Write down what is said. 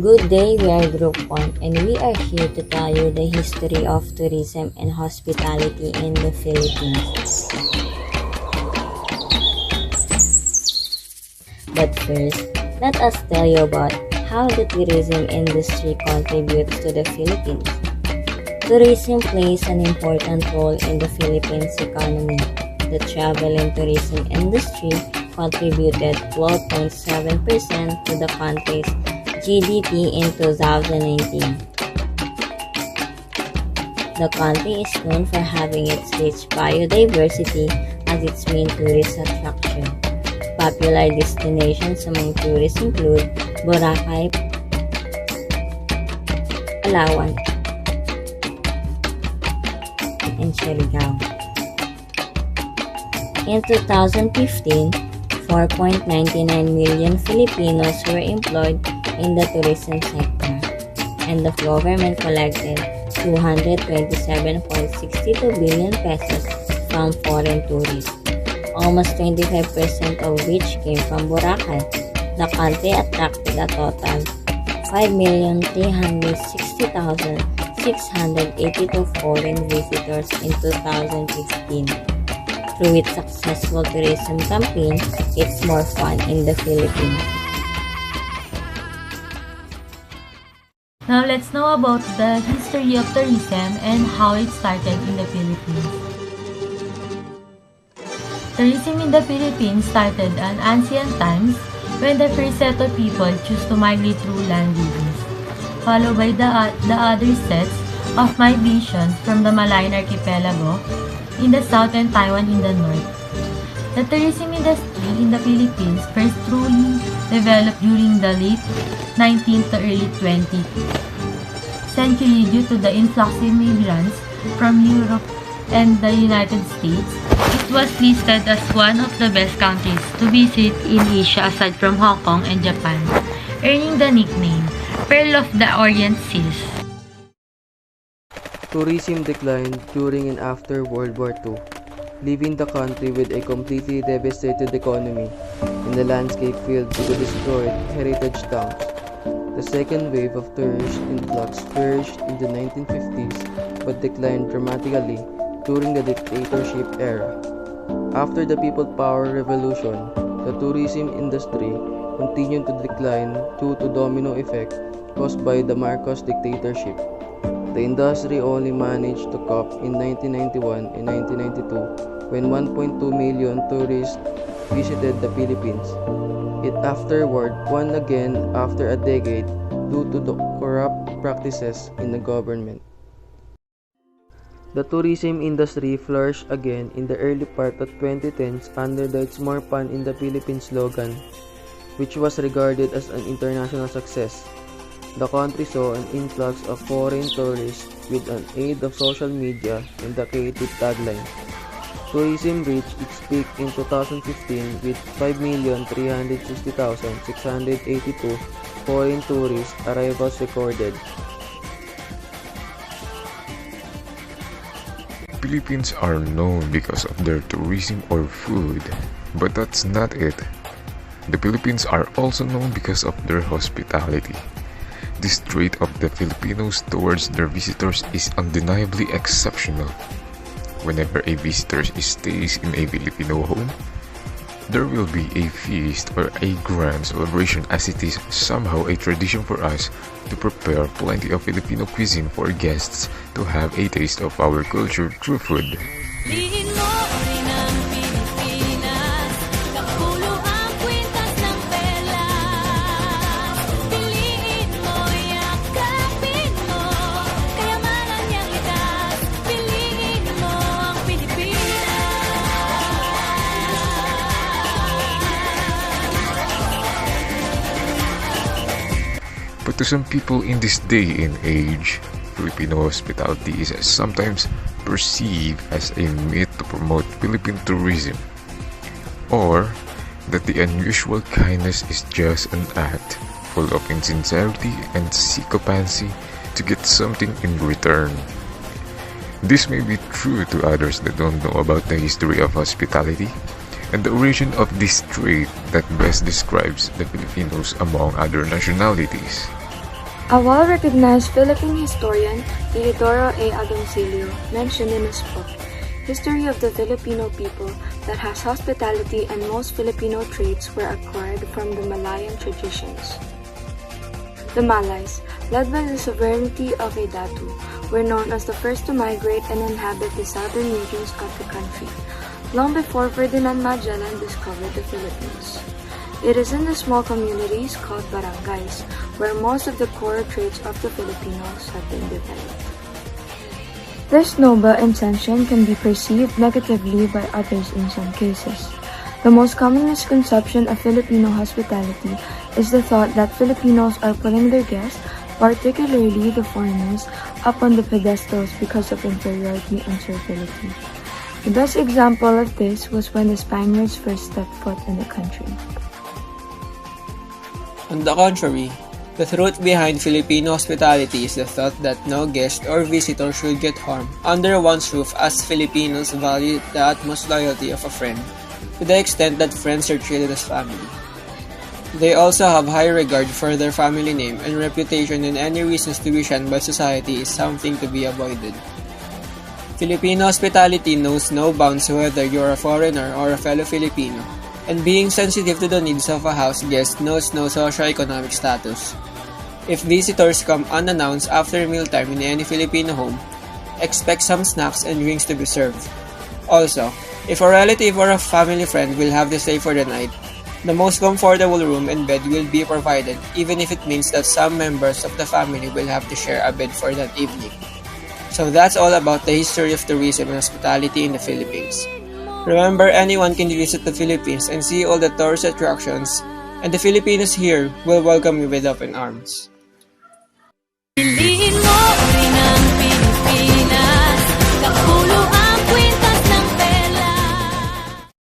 Good day, we are Group 1 and we are here to tell you the history of tourism and hospitality in the Philippines. But first, let us tell you about how the tourism industry contributes to the Philippines. Tourism plays an important role in the Philippines economy. The travel and tourism industry contributed 12.7% to the country's GDP in 2019. The country is known for having its rich biodiversity as its main tourist attraction. Popular destinations among tourists include Boracay, Palawan, and Siargao. In 2015, 4.99 million Filipinos were employed in the tourism sector, and the government collected 227.62 billion pesos from foreign tourists, almost 25% of which came from Boracay. The country attracted a total 5,360,682 foreign visitors in 2016. Through its successful tourism campaign, It's More Fun in the Philippines. Now let's know about the history of tourism and how it started in the Philippines. Tourism in the Philippines started in ancient times when the first set of people chose to migrate through land bridges, followed by the other sets of migrations from the Malayan archipelago in the south and Taiwan in the north. The tourism industry in the Philippines first truly developed during the late 19th to early 20th century due to the influx of immigrants from Europe and the United States. It was listed as one of the best countries to visit in Asia aside from Hong Kong and Japan, earning the nickname Pearl of the Orient Seas. Tourism declined during and after World War II, leaving the country with a completely devastated economy and the landscape filled with destroyed heritage towns. The second wave of tourist influx flourished in the 1950s but declined dramatically during the dictatorship era. After the People Power Revolution, the tourism industry continued to decline due to domino effect caused by the Marcos dictatorship. The industry only managed to cope in 1991 and 1992 when 1.2 million tourists visited the Philippines. It afterward won again after a decade due to the corrupt practices in the government. The tourism industry flourished again in the early part of 2010s under the It's More Fun in the Philippines slogan, which was regarded as an international success. The country saw an influx of foreign tourists with an aid of social media and the creative tagline. Tourism reached its peak in 2015 with 5,360,682 foreign tourist arrivals recorded. Philippines are known because of their tourism or food, but that's not it. The Philippines are also known because of their hospitality. This trait of the Filipinos towards their visitors is undeniably exceptional. Whenever a visitor stays in a Filipino home, there will be a feast or a grand celebration, as it is somehow a tradition for us to prepare plenty of Filipino cuisine for guests to have a taste of our culture through food. But to some people in this day and age, Filipino hospitality is sometimes perceived as a myth to promote Philippine tourism, or that the unusual kindness is just an act full of insincerity and sycophancy to get something in return. This may be true to others that don't know about the history of hospitality and the origin of this trait that best describes the Filipinos among other nationalities. A well-recognized Philippine historian, Teodoro A. Agoncillo, mentioned in his book, History of the Filipino People, that has hospitality and most Filipino traits were acquired from the Malayan traditions. The Malays, led by the sovereignty of a Datu, were known as the first to migrate and inhabit the southern regions of the country, long before Ferdinand Magellan discovered the Philippines. It is in the small communities called barangays where most of the core traits of the Filipinos have been developed. This noble intention can be perceived negatively by others in some cases. The most common misconception of Filipino hospitality is the thought that Filipinos are putting their guests, particularly the foreigners, up on the pedestals because of inferiority and servility. The best example of this was when the Spaniards first stepped foot in the country. On the contrary, the truth behind Filipino hospitality is the thought that no guest or visitor should get harmed under one's roof, as Filipinos value the utmost loyalty of a friend, to the extent that friends are treated as family. They also have high regard for their family name and reputation, and any reasons to be shunned by society is something to be avoided. Filipino hospitality knows no bounds whether you're a foreigner or a fellow Filipino, and being sensitive to the needs of a house guest knows no socio-economic status. If visitors come unannounced after mealtime in any Filipino home, expect some snacks and drinks to be served. Also, if a relative or a family friend will have to stay for the night, the most comfortable room and bed will be provided, even if it means that some members of the family will have to share a bed for that evening. So that's all about the history of tourism and hospitality in the Philippines. Remember, anyone can visit the Philippines and see all the tourist attractions, and the Filipinos here will welcome you with open arms. Piliin mo o